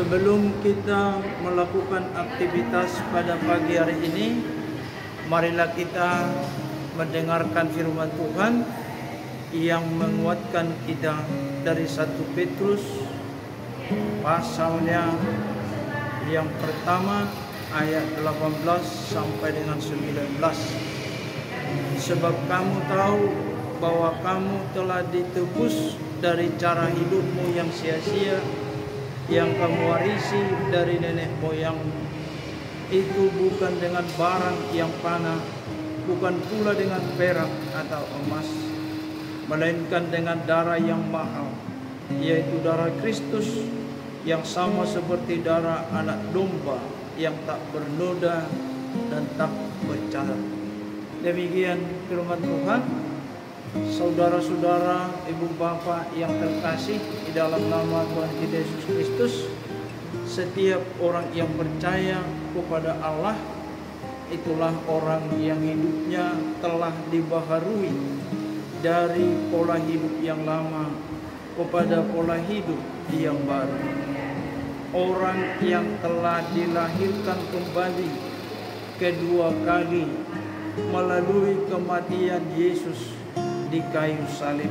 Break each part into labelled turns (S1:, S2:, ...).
S1: Sebelum kita melakukan aktivitas pada pagi hari ini, marilah kita mendengarkan firman Tuhan yang menguatkan kita dari 1 Petrus pasalnya yang pertama ayat 18 sampai dengan 19. Sebab kamu tahu bahwa kamu telah ditebus dari cara hidupmu yang sia-sia yang kamu warisi dari nenek moyangmu. Itu bukan dengan barang yang fana, bukan pula dengan perak atau emas, melainkan dengan darah yang mahal, yaitu darah Kristus, yang sama seperti darah anak domba yang tak bernoda dan tak bercacat. Demikian firman Tuhan. Saudara-saudara, ibu bapak yang terkasih di dalam nama Tuhan kita Yesus Kristus, setiap orang yang percaya kepada Allah itulah orang yang hidupnya telah dibaharui dari pola hidup yang lama kepada pola hidup yang baru. Orang yang telah dilahirkan kembali kedua kali melalui kematian Yesus di kayu salib.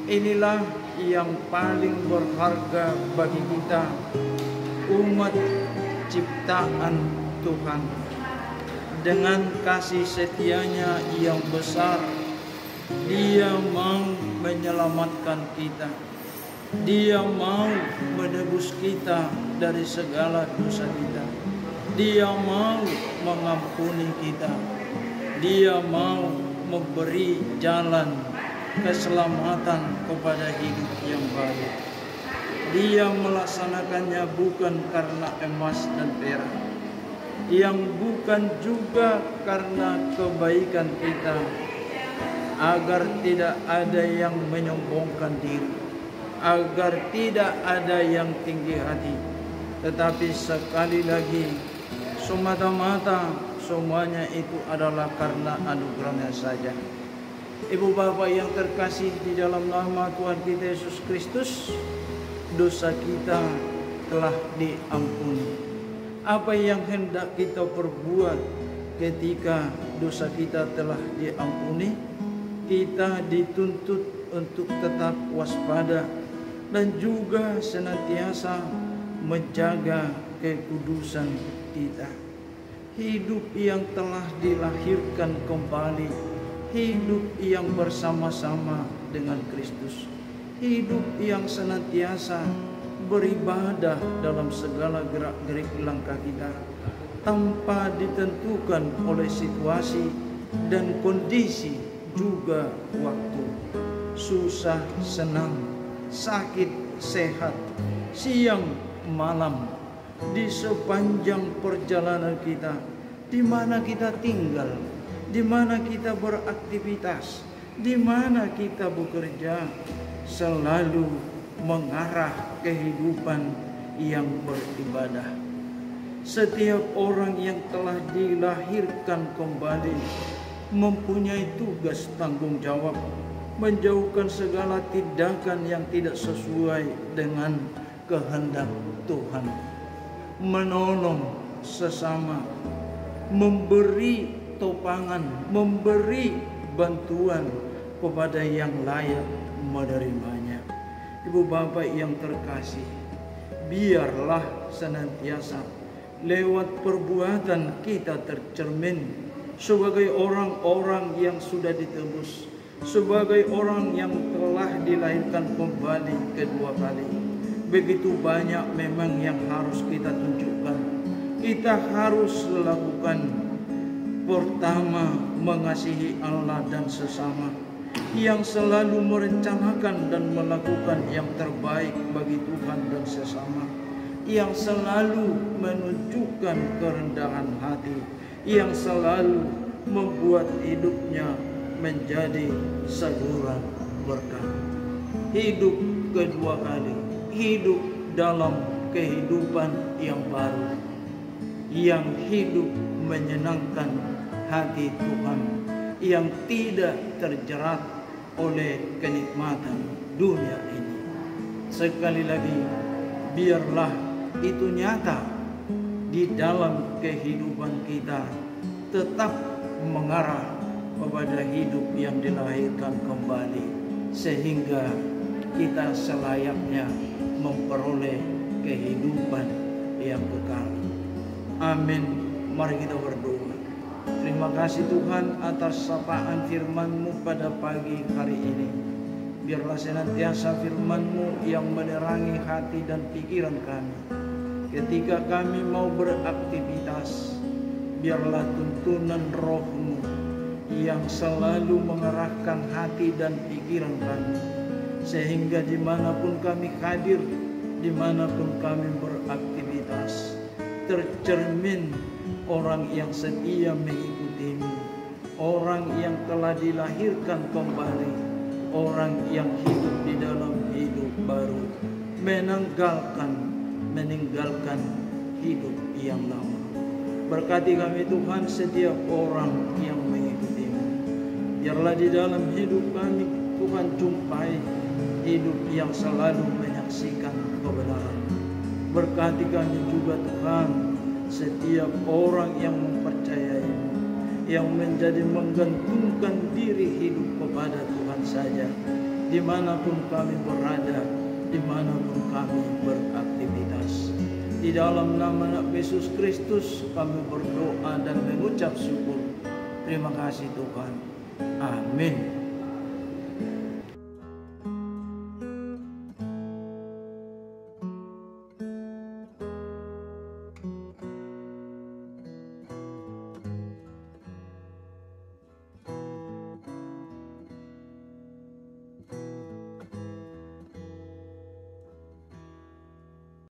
S1: Inilah yang paling berharga bagi kita, umat ciptaan Tuhan. Dengan kasih setianya yang besar, Dia mau menyelamatkan kita. Dia mau menebus kita dari segala dosa kita. Dia mau mengampuni kita. Dia mau memberi jalan keselamatan kepada hidup yang baru. Dia melaksanakannya bukan karena emas dan perak, yang bukan juga karena kebaikan kita, agar tidak ada yang menyombongkan diri, agar tidak ada yang tinggi hati, tetapi sekali lagi semata-mata semuanya itu adalah karena anugerahnya saja. Ibu bapak yang terkasih di dalam nama Tuhan kita Yesus Kristus, dosa kita telah diampuni. Apa yang hendak kita perbuat ketika dosa kita telah diampuni? Kita dituntut untuk tetap waspada dan juga senantiasa menjaga kekudusan kita. Hidup yang telah dilahirkan kembali, hidup yang bersama-sama dengan Kristus, hidup yang senantiasa beribadah dalam segala gerak-gerik langkah kita, tanpa ditentukan oleh situasi dan kondisi juga waktu, susah senang, sakit sehat, siang malam. Di sepanjang perjalanan kita, di mana kita tinggal, di mana kita beraktivitas, di mana kita bekerja, selalu mengarah kehidupan yang beribadah. Setiap orang yang telah dilahirkan kembali mempunyai tugas tanggung jawab menjauhkan segala tindakan yang tidak sesuai dengan kehendak Tuhan, menolong sesama, memberi topangan, memberi bantuan kepada yang layak menerimanya. Ibu bapak yang terkasih, biarlah senantiasa lewat perbuatan kita tercermin sebagai orang-orang yang sudah ditebus, sebagai orang yang telah dilahirkan kembali kedua kali. Begitu banyak memang yang harus kita tunjukkan. Kita harus lakukan. Pertama, mengasihi Allah dan sesama, yang selalu merencanakan dan melakukan yang terbaik bagi Tuhan dan sesama, yang selalu menunjukkan kerendahan hati, yang selalu membuat hidupnya menjadi saluran berkah. Hidup kedua kali, hidup dalam kehidupan yang baru, yang hidup menyenangkan hati Tuhan, yang tidak terjerat oleh kenikmatan dunia ini. Sekali lagi, biarlah itu nyata di dalam kehidupan kita, tetap mengarah kepada hidup yang dilahirkan kembali, sehingga kita selayaknya memperoleh kehidupan yang kekal. Amin. Mari kita berdoa. Terima kasih Tuhan atas sapaan firman-Mu pada pagi hari ini. Biarlah senantiasa firman-Mu yang menerangi hati dan pikiran kami. Ketika kami mau beraktivitas, biarlah tuntunan Roh-Mu yang selalu mengarahkan hati dan pikiran kami, sehingga dimanapun kami hadir, dimanapun kami beraktivitas, tercermin orang yang setia mengikuti-Mu, orang yang telah dilahirkan kembali, orang yang hidup di dalam hidup baru, meninggalkan hidup yang lama. Berkati kami Tuhan, setiap orang yang mengikuti-Mu. Biarlah di dalam hidup kami Tuhan jumpai hidup yang selalu menyaksikan kebenaran. Berkati kami juga Tuhan, setiap orang yang mempercayai-Mu, yang menjadi menggantungkan diri hidup kepada Tuhan saja, dimanapun kami berada, dimanapun kami beraktivitas. Di dalam nama Yesus Kristus kami berdoa dan mengucap syukur. Terima kasih Tuhan. Amin.